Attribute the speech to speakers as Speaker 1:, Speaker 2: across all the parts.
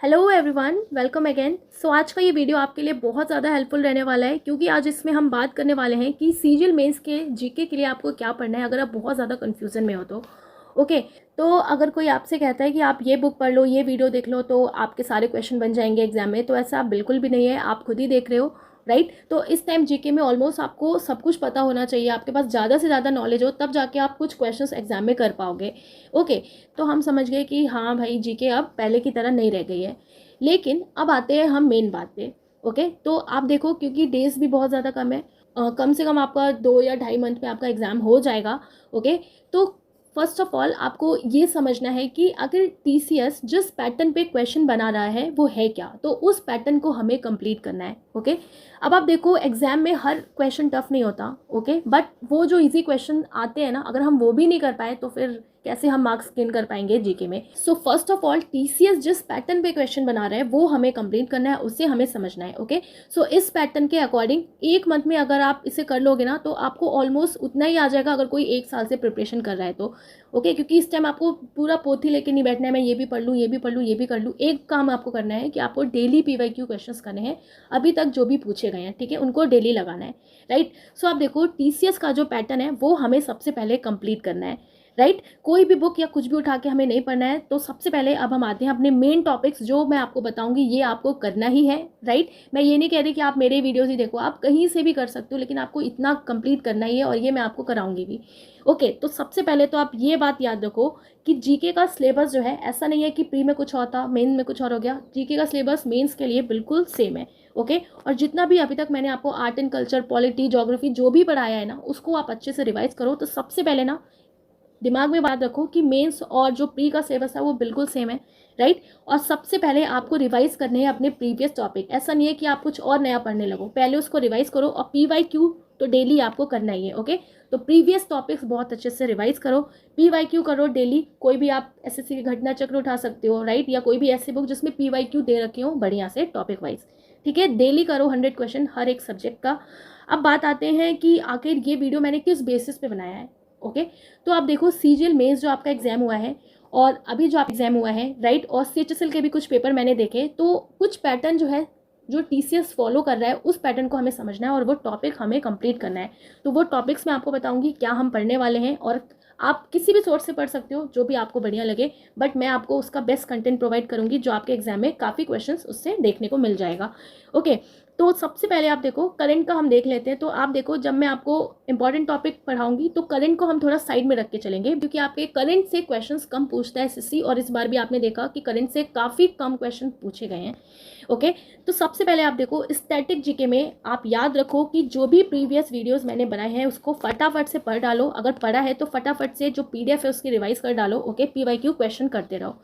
Speaker 1: Hello everyone, welcome again. So आज का ये वीडियो आपके लिए बहुत ज़्यादा हेल्पफुल रहने वाला है क्योंकि आज इसमें हम बात करने वाले हैं कि सीजीएल मेंस के जीके के लिए आपको क्या पढ़ना है अगर आप बहुत ज़्यादा कंफ्यूजन में हो तो। ओके, तो अगर कोई आपसे कहता है कि आप ये बुक पढ़ लो, ये वीडियो देख लो तो आपके सारे क्वेश्चन बन जाएंगे एग्जाम में, तो ऐसा बिल्कुल भी नहीं है। आप खुद ही देख रहे हो, राइट। तो इस टाइम जीके में ऑलमोस्ट आपको सब कुछ पता होना चाहिए, आपके पास ज़्यादा से ज़्यादा नॉलेज हो तब जाके आप कुछ क्वेश्चंस एग्जाम में कर पाओगे। ओके, तो हम समझ गए कि हाँ भाई, जीके अब पहले की तरह नहीं रह गई है। लेकिन अब आते हैं हम मेन बात पे। ओके, तो आप देखो क्योंकि डेज भी बहुत ज़्यादा कम है, कम से कम आपका 2 या ढाई मंथ में आपका एग्ज़ाम हो जाएगा। ओके, तो फर्स्ट ऑफ ऑल आपको ये समझना है कि अगर टीसीएस जिस पैटर्न पे क्वेश्चन बना रहा है वो है क्या, तो उस पैटर्न को हमें कंप्लीट करना है। ओके, अब आप देखो एग्जाम में हर क्वेश्चन टफ नहीं होता। ओके, बट वो जो इजी क्वेश्चन आते हैं ना, अगर हम वो भी नहीं कर पाए तो फिर कैसे हम मार्क्स गेन कर पाएंगे जीके में। So first of all TCS जिस पैटर्न पे क्वेश्चन बना रहा है वो हमें कंप्लीट करना है, उससे हमें समझना है। ओके, सो इस पैटर्न के अकॉर्डिंग 1 मंथ में अगर आप इसे कर लोगे ना तो आपको ऑलमोस्ट उतना ही आ जाएगा अगर कोई 1 साल से प्रिपरेशन कर रहा है तो। ओके, क्योंकि इस टाइम आपको पूरा पोथी लेके नहीं बैठना है, मैं ये भी पढ़ लूँ, ये भी पढ़ लूँ, ये भी कर लूँ। एक काम आपको करना है कि आपको डेली पीवाईक्यू क्वेश्चंस करने हैं, अभी तक जो भी पूछे गए हैं, ठीक है, उनको डेली लगाना है, राइट। सो आप देखो टीसीएस का जो पैटर्न है वो हमें सबसे पहले कंप्लीट करना है, राइट। कोई भी बुक या कुछ भी उठा के हमें नहीं पढ़ना है। तो सबसे पहले अब हम आते हैं अपने मेन टॉपिक्स, जो मैं आपको बताऊंगी ये आपको करना ही है, राइट। मैं ये नहीं कह रही कि आप मेरे वीडियोस ही देखो, आप कहीं से भी कर सकते हो, लेकिन आपको इतना कंप्लीट करना ही है और ये मैं आपको कराऊंगी भी। ओके, तो सबसे पहले तो आप ये बात याद रखो कि जीके का सिलेबस जो है, ऐसा नहीं है कि प्री में कुछ और था मेन में कुछ और हो गया। जीके का सिलेबस मेंस के लिए बिल्कुल सेम है। ओके, और जितना भी अभी तक मैंने आपको art and culture, polity, geography जो भी पढ़ाया है ना, उसको आप अच्छे से रिवाइज करो। तो सबसे पहले ना दिमाग में बात रखो कि मेंस और जो प्री का सिलेबस है वो बिल्कुल सेम है, राइट। और सबसे पहले आपको रिवाइज करने हैं अपने प्रीवियस टॉपिक। ऐसा नहीं है कि आप कुछ और नया पढ़ने लगो, पहले उसको रिवाइज करो। और पीवाईक्यू तो डेली आपको करना ही है। ओके, तो प्रीवियस टॉपिक्स बहुत अच्छे से रिवाइज करो, पीवाईक्यू करो डेली। कोई भी आप एसएससी के घटना चक्र उठा सकते हो, राइट, या कोई भी ऐसी बुक जिसमें पीवाईक्यू दे रखे हो बढ़िया से टॉपिक वाइज, ठीक है। डेली करो 100 क्वेश्चन हर एक सब्जेक्ट का। अब बात आते हैं कि आखिर ये वीडियो मैंने किस बेसिस पे बनाया है। ओके, तो आप देखो सीजीएल मेंस जो आपका एग्जाम हुआ है और अभी जो आप एग्जाम हुआ है, राइट, और सीएचएसएल के भी कुछ पेपर मैंने देखे, तो कुछ पैटर्न जो है जो टीसीएस फॉलो कर रहा है उस पैटर्न को हमें समझना है और वो टॉपिक हमें कंप्लीट करना है। तो वो टॉपिक्स मैं आपको बताऊंगी क्या हम पढ़ने वाले हैं, और आप किसी भी सोर्स से पढ़ सकते हो जो भी आपको बढ़िया लगे, बट मैं आपको उसका बेस्ट कंटेंट प्रोवाइड करूंगी जो आपके एग्जाम में काफ़ी क्वेश्चंस उससे देखने को मिल जाएगा। ओके, तो सबसे पहले आप देखो करंट का हम देख लेते हैं। तो आप देखो जब मैं आपको इंपॉर्टेंट टॉपिक पढ़ाऊंगी तो करंट को हम थोड़ा साइड में रख के चलेंगे, क्योंकि आपके करंट से क्वेश्चंस कम पूछता है एसएससी, और इस बार भी आपने देखा कि करंट से काफ़ी कम क्वेश्चन पूछे गए हैं। ओके, तो सबसे पहले आप देखो स्टैटिक जीके में आप याद रखो कि जो भी प्रीवियस वीडियोस मैंने बनाए हैं उसको फटाफट से पढ़ डालो। अगर पढ़ा है तो फटाफट से जो पीडीएफ है उसकी रिवाइज कर डालो। ओके, पीवाईक्यू क्वेश्चन करते रहो।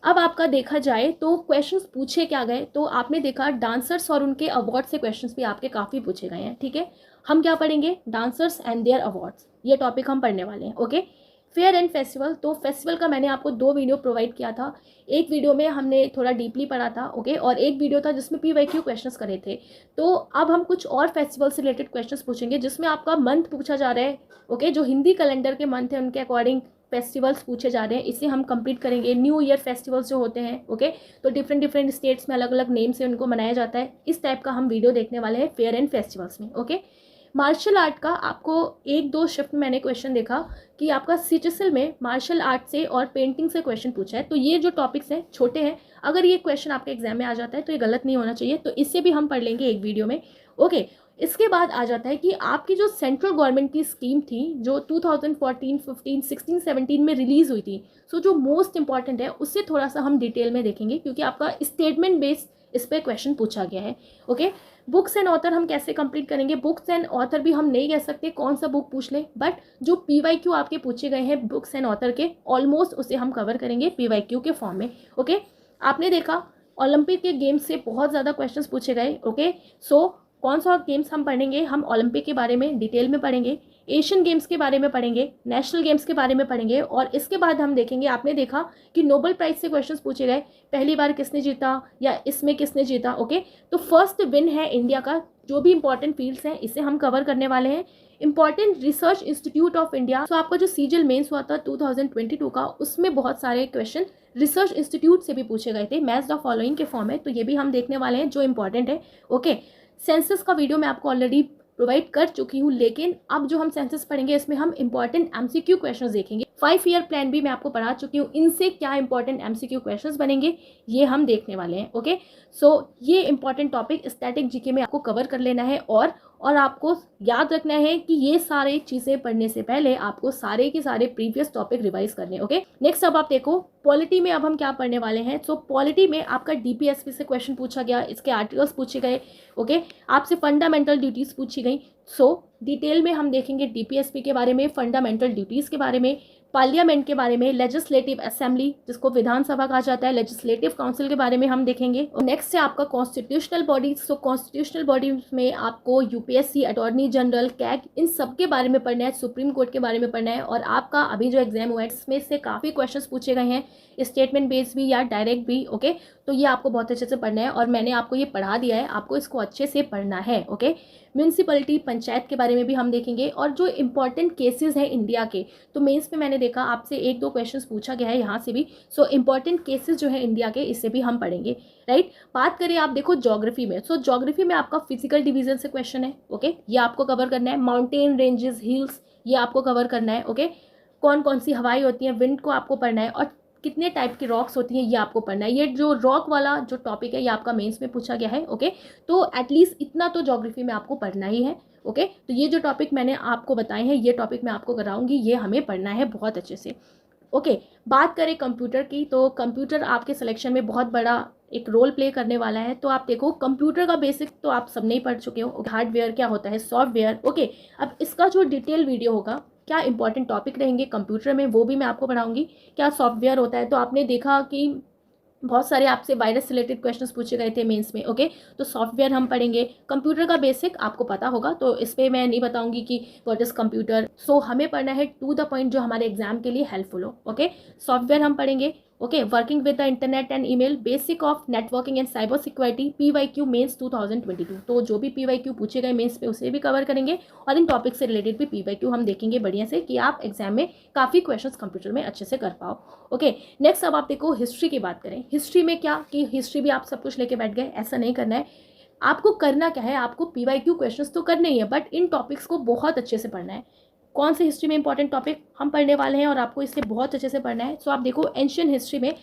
Speaker 1: अब आपका देखा जाए तो क्वेश्चंस पूछे क्या गए, तो आपने देखा डांसर्स और उनके अवार्ड से क्वेश्चंस भी आपके काफ़ी पूछे गए हैं, ठीक है। हम क्या पढ़ेंगे, डांसर्स एंड देयर अवार्ड्स, ये टॉपिक हम पढ़ने वाले हैं। ओके, फेयर एंड फेस्टिवल, तो फेस्टिवल का मैंने आपको 2 वीडियो प्रोवाइड किया था। एक वीडियो में हमने थोड़ा डीपली पढ़ा था, ओके, और एक वीडियो था जिसमें पीवाईक्यू क्वेश्चंस करे थे। तो अब हम कुछ और फेस्टिवल से रिलेटेड क्वेश्चंस पूछेंगे जिसमें आपका मंथ पूछा जा रहा है। ओके, जो हिंदी कैलेंडर के मंथ है उनके अकॉर्डिंग फेस्टिवल्स पूछे जा रहे हैं, इसे हम कंप्लीट करेंगे। न्यू ईयर फेस्टिवल्स जो होते हैं, ओके, तो डिफरेंट डिफरेंट स्टेट्स में अलग अलग नेम से उनको मनाया जाता है, इस टाइप का हम वीडियो देखने वाले हैं फेयर एंड फेस्टिवल्स में। ओके, मार्शल आर्ट का आपको 1-2 शिफ्ट में मैंने क्वेश्चन देखा कि आपका सीएचएसएल में मार्शल आर्ट से और पेंटिंग से क्वेश्चन पूछा है। तो ये जो टॉपिक्स हैं छोटे हैं, अगर ये क्वेश्चन आपके एग्जाम में आ जाता है तो ये गलत नहीं होना चाहिए, तो इससे भी हम पढ़ लेंगे एक वीडियो में। ओके, इसके बाद आ जाता है कि आपकी जो सेंट्रल गवर्नमेंट की स्कीम थी जो 2014, 15, 16, 17 में रिलीज हुई थी, सो जो मोस्ट इंपॉर्टेंट है उससे थोड़ा सा हम डिटेल में देखेंगे, क्योंकि आपका स्टेटमेंट बेस्ड इस पर क्वेश्चन पूछा गया है। ओके, बुक्स एंड ऑथर हम कैसे कंप्लीट करेंगे, बुक्स एंड ऑथर भी हम नहीं कह सकते कौन सा बुक पूछ ले, बट जो पीवाईक्यू आपके पूछे गए हैं बुक्स एंड ऑथर के, ऑलमोस्ट उसे हम कवर करेंगे पीवाईक्यू के फॉर्म में। ओके, आपने देखा ओलंपिक के गेम्स से बहुत ज़्यादा क्वेश्चंस पूछे गए। ओके, सो कौन सा गेम्स हम पढ़ेंगे, हम ओलंपिक के बारे में डिटेल में पढ़ेंगे, एशियन गेम्स के बारे में पढ़ेंगे, नेशनल गेम्स के बारे में पढ़ेंगे, और इसके बाद हम देखेंगे, आपने देखा कि नोबेल प्राइज से क्वेश्चंस पूछे गए, पहली बार किसने जीता या इसमें किसने जीता। ओके, तो फर्स्ट विन है इंडिया का, जो भी इंपॉर्टेंट फील्ड्स हैं इसे हम कवर करने वाले हैं। Important research institute of India, तो आपका जो सीजीएल मेंस हुआ था 2022 का, उसमें बहुत सारे क्वेश्चन रिसर्च इंस्टीट्यूट से भी पूछे गए थे, मैच द फॉलोइंग के फॉर्म है, तो ये भी हम देखने वाले हैं जो इंपॉर्टेंट है। ओके, सेंसस का वीडियो मैं आपको ऑलरेडी प्रोवाइड कर चुकी हूँ, लेकिन अब जो हम सेंसस पढ़ेंगे इसमें हम इंपॉर्टेंट एमसीक्यू क्वेश्चंस देखेंगे। 5 ईयर प्लान भी मैं आपको पढ़ा चुकी हूँ, इनसे क्या इंपॉर्टेंट एमसीक्यू क्वेश्चंस बनेंगे ये हम देखने वाले हैं। ओके, सो ये इंपॉर्टेंट टॉपिक स्टैटिक जीके में आपको कवर कर लेना है, और आपको याद रखना है कि ये सारे चीज़ें पढ़ने से पहले आपको सारे के सारे प्रीवियस टॉपिक रिवाइज करने हैं। ओके, नेक्स्ट अब आप देखो पॉलिटी में अब हम क्या पढ़ने वाले हैं। सो पॉलिटी में आपका डीपीएसपी से क्वेश्चन पूछा गया, इसके आर्टिकल्स पूछे गए। ओके, आपसे फंडामेंटल ड्यूटीज़ पूछी गई। सो डिटेल में हम देखेंगे डीपीएसपी के बारे में, फंडामेंटल ड्यूटीज़ के बारे में, पार्लियामेंट के बारे में, लेजिस्लेटिव असेंबली जिसको विधानसभा कहा जाता है, लेजिस्लेटिव काउंसिल के बारे में हम देखेंगे। और नेक्स्ट है आपका कॉन्स्टिट्यूशनल बॉडीज। सो कॉन्स्टिट्यूशनल बॉडीज में आपको यूपीएससी, अटॉर्नी जनरल, कैग, इन सब के बारे में पढ़ना है, सुप्रीम कोर्ट के बारे में पढ़ना है। और आपका अभी जो एग्जाम हुआ है इसमें से काफ़ी क्वेश्चंस पूछे गए हैं, स्टेटमेंट बेस्ड भी या डायरेक्ट भी। ओके, तो ये आपको बहुत अच्छे से पढ़ना है और मैंने आपको ये पढ़ा दिया है, आपको इसको अच्छे से पढ़ना है। ओके, म्यूनसिपलिटी, पंचायत के बारे में भी हम देखेंगे। और जो इंपॉर्टेंट केसेस हैं इंडिया के, तो मेंस में मैंने देखा आपसे 1-2 क्वेश्चंस पूछा गया है यहाँ से भी। सो इंपॉर्टेंट केसेस जो है इंडिया के, इससे भी हम पढ़ेंगे। राइट, बात करें आप देखो ज्योग्राफी में। सो ज्योग्राफी में आपका फिजिकल डिवीजन से क्वेश्चन है। ओके, ये आपको कवर करना है। माउंटेन रेंजेस, हिल्स, ये आपको कवर करना है। ओके, कौन कौन सी हवाएं होती हैं, विंड को आपको पढ़ना है, और कितने टाइप की रॉक्स होती हैं ये आपको पढ़ना है। ये जो रॉक वाला जो टॉपिक है ये आपका मेंस में पूछा गया है। ओके, तो एटलीस्ट इतना तो ज्योग्राफी में आपको पढ़ना ही है। ओके, तो ये जो टॉपिक मैंने आपको बताए हैं ये टॉपिक मैं आपको कराऊंगी, ये हमें पढ़ना है बहुत अच्छे से। ओके, बात करें कंप्यूटर की, तो कंप्यूटर आपके सिलेक्शन में बहुत बड़ा एक रोल प्ले करने वाला है। तो आप देखो कंप्यूटर का बेसिक तो आप सब नहीं पढ़ चुके हो, हार्डवेयर क्या होता है, सॉफ्टवेयर। ओके, अब इसका जो डिटेल वीडियो होगा, क्या इंपॉर्टेंट टॉपिक रहेंगे कंप्यूटर में, वो भी मैं आपको पढ़ाऊंगी। क्या सॉफ्टवेयर होता है, तो आपने देखा कि बहुत सारे आपसे वायरस रिलेटेड क्वेश्चंस पूछे गए थे मेंस में। ओके, तो सॉफ्टवेयर हम पढ़ेंगे। कंप्यूटर का बेसिक आपको पता होगा, तो इस पर मैं नहीं बताऊंगी कि व्हाट इज कंप्यूटर। सो हमें पढ़ना है टू द पॉइंट, जो हमारे एग्जाम के लिए हेल्पफुल हो। ओके, सॉफ्टवेयर हम पढ़ेंगे। Okay, working with the internet and email, basic of networking and cyber security, PYQ mains 2022। तो जो भी PYQ पूछे गए मेंस पे उसे भी कवर करेंगे, और इन टॉपिक से रिलेटेड भी PYQ हम देखेंगे बढ़िया से, कि आप एग्जाम में काफ़ी क्वेश्चंस कंप्यूटर में अच्छे से कर पाओ। ओके, नेक्स्ट अब आप देखो हिस्ट्री की बात करें। हिस्ट्री में क्या कि हिस्ट्री भी आप सब कुछ लेके बैठ गए, ऐसा नहीं करना है। आपको करना क्या है, आपको PYQ क्वेश्चंस तो करने ही है, बट इन टॉपिक्स को बहुत अच्छे से पढ़ना है। कौन से हिस्ट्री में इंपॉर्टेंट टॉपिक हम पढ़ने वाले हैं और आपको इससे बहुत अच्छे से पढ़ना है। सो आप देखो एंशियंट हिस्ट्री में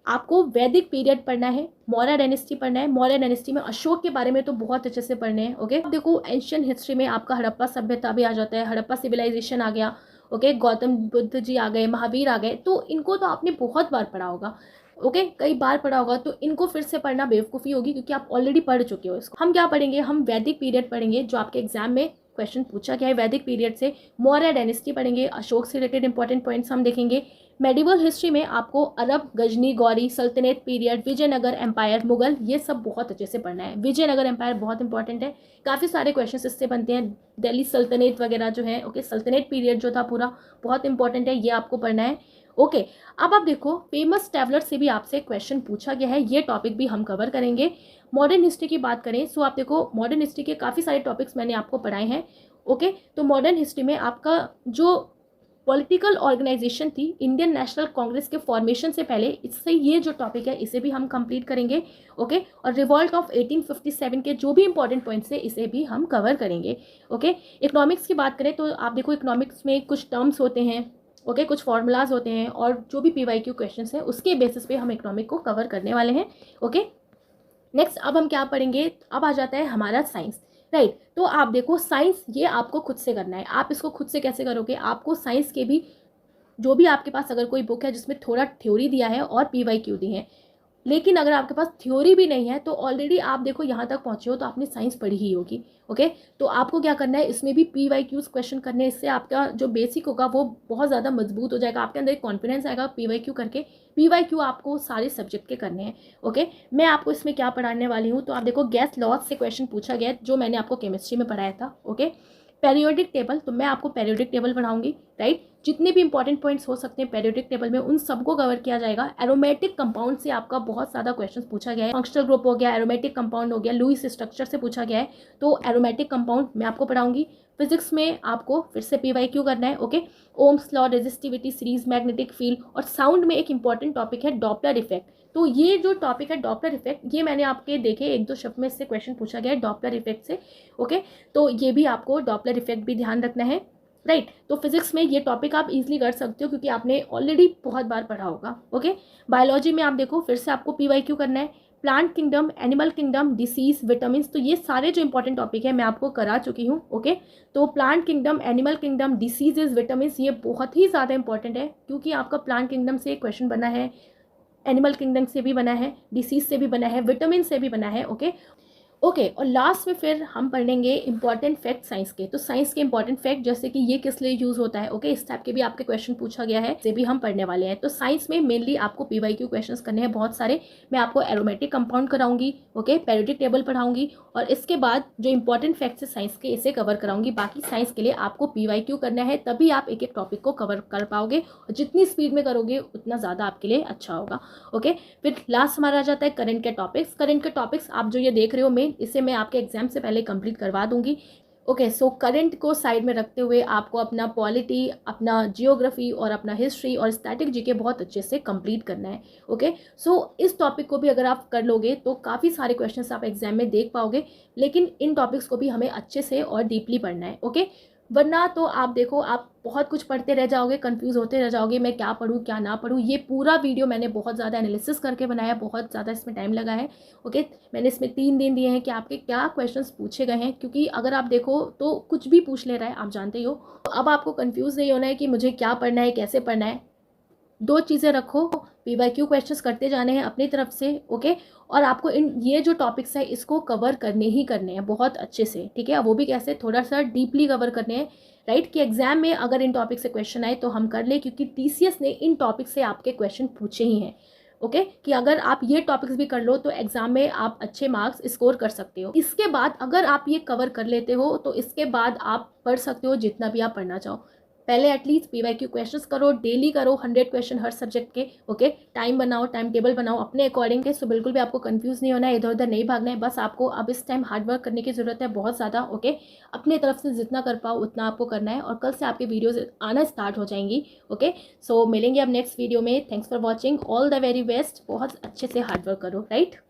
Speaker 1: आपको वैदिक पीरियड पढ़ना है, मौर्य डायनेस्टी पढ़ना है। मौर्य डायनेस्टी में अशोक के बारे में तो बहुत अच्छे से पढ़ने हैं। ओके, देखो एंशियंट हिस्ट्री में आपका हड़प्पा सभ्यता भी आ जाता है, हड़प्पा सिविलाइजेशन आ गया। ओके, गौतम बुद्ध जी आ गए, महावीर आ गए, तो इनको तो आपने बहुत बार पढ़ा होगा। ओके, कई बार पढ़ा होगा, तो इनको फिर से पढ़ना बेवकूफ़ी होगी, क्योंकि आप ऑलरेडी पढ़ चुके हो इसको। हम क्या पढ़ेंगे, हम वैदिक पीरियड पढ़ेंगे, जो आपके एग्जाम में क्वेश्चन पूछा गया है वैदिक पीरियड से। मौर्य डायनेस्टी पढ़ेंगे, अशोक से रिलेटेड इंपॉर्टेंट पॉइंट्स हम देखेंगे। मेडिवल हिस्ट्री में आपको अरब, गजनी, गौरी, सल्तनत पीरियड, विजयनगर एम्पायर, मुगल, ये सब बहुत अच्छे से पढ़ना है। विजयनगर एम्पायर बहुत इंपॉर्टेंट है, काफ़ी सारे क्वेश्चन इससे बनते हैं। दिल्ली सल्तनत वगैरह जो है, ओके, सल्तनत पीरियड जो था पूरा बहुत इंपॉर्टेंट है, ये आपको पढ़ना है। ओके, अब आप देखो फेमस ट्रैवलर से भी आपसे क्वेश्चन पूछा गया है, ये टॉपिक भी हम कवर करेंगे। मॉडर्न हिस्ट्री की बात करें, सो आप देखो मॉडर्न हिस्ट्री के काफ़ी सारे टॉपिक्स मैंने आपको पढ़ाए हैं। ओके, तो मॉडर्न हिस्ट्री में आपका जो पॉलिटिकल ऑर्गेनाइजेशन थी इंडियन नेशनल कांग्रेस के फॉर्मेशन से पहले, इससे ये जो टॉपिक है इसे भी हम कंप्लीट करेंगे। ओके, और रिवॉल्ट ऑफ 1857 के जो भी इंपॉर्टेंट पॉइंट्स है इसे भी हम कवर करेंगे। ओके, इकोनॉमिक्स की बात करें तो आप देखो इकोनॉमिक्स में कुछ टर्म्स होते हैं, ओके, कुछ फॉर्मूलाज होते हैं, और जो भी PYQ क्वेश्चंस हैं उसके बेसिस पे हम इकोनॉमिक को कवर करने वाले हैं। ओके, नेक्स्ट अब हम क्या पढ़ेंगे, अब आ जाता है हमारा साइंस। राइट, तो आप देखो साइंस ये आपको खुद से करना है। आप इसको खुद से कैसे करोगे, आपको साइंस के भी जो भी आपके पास अगर कोई बुक है जिसमें थोड़ा थ्योरी दिया है और PYQ दी है, लेकिन अगर आपके पास थ्योरी भी नहीं है तो ऑलरेडी आप देखो यहाँ तक पहुँचे हो तो आपने साइंस पढ़ी ही होगी। ओके, तो आपको क्या करना है, इसमें भी PYQs क्वेश्चन करने, इससे आपका जो बेसिक होगा वो बहुत ज़्यादा मजबूत हो जाएगा, आपके अंदर एक कॉन्फिडेंस आएगा PYQ करके। PYQ आपको सारे सब्जेक्ट के करने हैं। ओके, मैं आपको इसमें क्या पढ़ाने वाली हूँ, तो आप देखो गैस लॉज से क्वेश्चन पूछा गया जो मैंने आपको केमिस्ट्री में पढ़ाया था। ओके, पेरियोडिक टेबल, तो मैं आपको पेरियोडिक टेबल पढ़ाऊंगी। राइट, जितने भी इंपॉर्टेंट पॉइंट्स हो सकते हैं पीरियोडिक टेबल में उन सबको कवर किया जाएगा। एरोमेटिक कंपाउंड से आपका बहुत ज़्यादा क्वेश्चन पूछा गया है, फंक्शनल ग्रुप हो गया, एरोमेटिक कंपाउंड हो गया, लुईस स्ट्रक्चर से पूछा गया है, तो एरोमेटिक कंपाउंड मैं आपको पढ़ाऊंगी। फिजिक्स में आपको फिर से PYQ करना है, okay. Ohm's law, resistivity series, magnetic field, और साउंड में एक इंपॉर्टेंट टॉपिक है डॉपलर इफेक्ट। तो ये जो टॉपिक है डॉपलर इफेक्ट, ये मैंने आपके देखे 1-2 शब्द में इससे क्वेश्चन पूछा गया है डॉपलर इफेक्ट से, ओके। तो ये भी आपको डॉपलर इफेक्ट भी ध्यान रखना है, राइट। तो फिजिक्स में ये टॉपिक आप इजीली कर सकते हो क्योंकि आपने ऑलरेडी बहुत बार पढ़ा होगा, ओके। बायोलॉजी में आप देखो फिर से आपको PYQ करना है। Plant kingdom, animal kingdom, disease, vitamin, तो ये सारे जो इंपॉर्टेंट टॉपिक है मैं आपको करा चुकी हूँ, ओके। तो plant kingdom, animal kingdom, diseases, vitamin, ये बहुत ही ज़्यादा इंपॉर्टेंट है क्योंकि आपका प्लांट किंगडम से क्वेश्चन बना है, एनिमल किंगडम से भी बना है, डिसीज से भी बना है, विटामिन से भी बना है, ओके। और लास्ट में फिर हम पढ़ेंगे इंपॉर्टेंट फैक्ट साइंस के। तो साइंस के इंपॉर्टेंट फैक्ट जैसे कि ये किस लिए यूज़ होता है, ओके, इस टाइप के भी आपके क्वेश्चन पूछा गया है, से भी हम पढ़ने वाले हैं। तो साइंस में मेनली आपको PYQ क्वेश्चंस करने हैं बहुत सारे। मैं आपको एरोमेटिक कंपाउंड कराऊंगी, ओके, पीरियोडिक टेबल पढ़ाऊंगी, और इसके बाद जो इंपॉर्टेंट फैक्ट्स है साइंस के इसे कवर कराऊंगी। बाकी साइंस के लिए आपको PYQ करना है, तभी आप एक एक टॉपिक को कवर कर पाओगे, और जितनी स्पीड में करोगे उतना ज़्यादा आपके लिए अच्छा होगा, ओके। फिर लास्ट हमारा आ जाता है करंट के टॉपिक्स। करंट के टॉपिक्स आप जो ये देख रहे हो मेन, इसे मैं आपके एग्जाम से पहले कंप्लीट करवा दूंगी, ओके। सो करंट को साइड में रखते हुए आपको अपना पॉलिटी, अपना जियोग्राफी और अपना हिस्ट्री और स्टैटिक जीके बहुत अच्छे से कंप्लीट करना है, ओके। सो इस टॉपिक को भी अगर आप कर लोगे तो काफ़ी सारे क्वेश्चंस आप एग्जाम में देख पाओगे, लेकिन इन टॉपिक्स को भी हमें अच्छे से और डीपली पढ़ना है, ओके। वरना तो आप देखो आप बहुत कुछ पढ़ते रह जाओगे, कंफ्यूज होते रह जाओगे, मैं क्या पढूं क्या ना पढूं। ये पूरा वीडियो मैंने बहुत ज़्यादा एनालिसिस करके बनाया, बहुत ज़्यादा इसमें टाइम लगा है, ओके। मैंने इसमें 3 दिन दिए हैं कि आपके क्या क्वेश्चंस पूछे गए हैं, क्योंकि अगर आप देखो तो कुछ भी पूछ ले रहा है, आप जानते ही हो। तो अब आपको कंफ्यूज नहीं होना है कि मुझे क्या पढ़ना है, कैसे पढ़ना है। 2 चीज़ें रखो, PYQ क्वेश्चंस करते जाने हैं अपनी तरफ से, ओके। और आपको ये जो टॉपिक्स है इसको कवर करने ही करने हैं बहुत अच्छे से, ठीक है। वो भी कैसे, थोड़ा सा डीपली कवर करने हैं, राइट, कि एग्जाम में अगर इन टॉपिक से क्वेश्चन आए तो हम कर ले, क्योंकि TCS ने इन टॉपिक से आपके क्वेश्चन पूछे ही हैं, ओके। कि अगर आप ये टॉपिक्स भी कर लो तो एग्जाम में आप अच्छे मार्क्स स्कोर कर सकते हो। इसके बाद अगर आप ये कवर कर लेते हो तो इसके बाद आप पढ़ सकते हो जितना भी आप पढ़ना चाहो। पहले एटलीस्ट PYQ क्वेश्चंस करो, डेली करो 100 क्वेश्चन हर सब्जेक्ट के, ओके। टाइम बनाओ, टाइम टेबल बनाओ अपने अकॉर्डिंग के। सो बिल्कुल भी आपको कंफ्यूज नहीं होना है, इधर उधर नहीं भागना है, बस आपको अब इस टाइम हार्डवर्क करने की ज़रूरत है बहुत ज़्यादा, ओके। अपने तरफ से जितना कर पाओ उतना आपको करना है, और कल से आपके वीडियोज़ आना स्टार्ट हो जाएंगी, ओके। सो मिलेंगे अब नेक्स्ट वीडियो में। Thanks for watching, all the very best, बहुत अच्छे से हार्डवर्क करो, राइट।